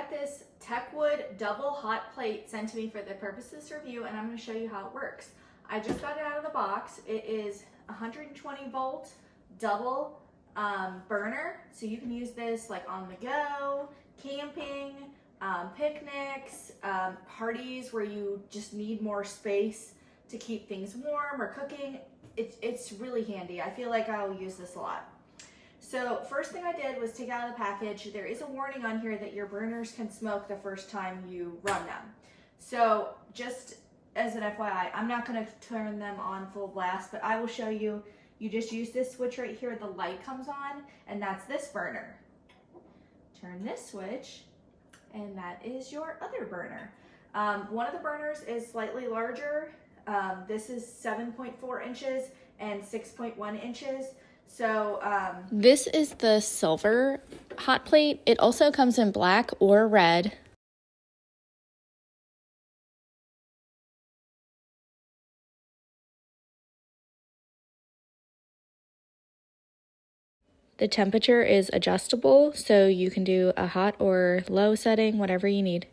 got this Techwood double hot plate sent to me for the purpose of this review, and I'm going to show you how it works. I just got it out of the box. It is 120 volt double burner, so you can use this like on the go, camping, picnics, parties where you just need more space to keep things warm, or cooking. It's really handy. I feel like I'll use this a lot. So first thing I did was take out of the package. There is a warning on here that your burners can smoke the first time you run them. So just as an FYI, I'm not going to turn them on full blast, but I will show you. You just use this switch right here, the light comes on, and that's this burner. Turn this switch, and that is your other burner. One of the burners is slightly larger. This is 7.4 inches and 6.1 inches. So this is the silver hot plate. It also comes in black or red. The temperature is adjustable, so you can do a hot or low setting, whatever you need.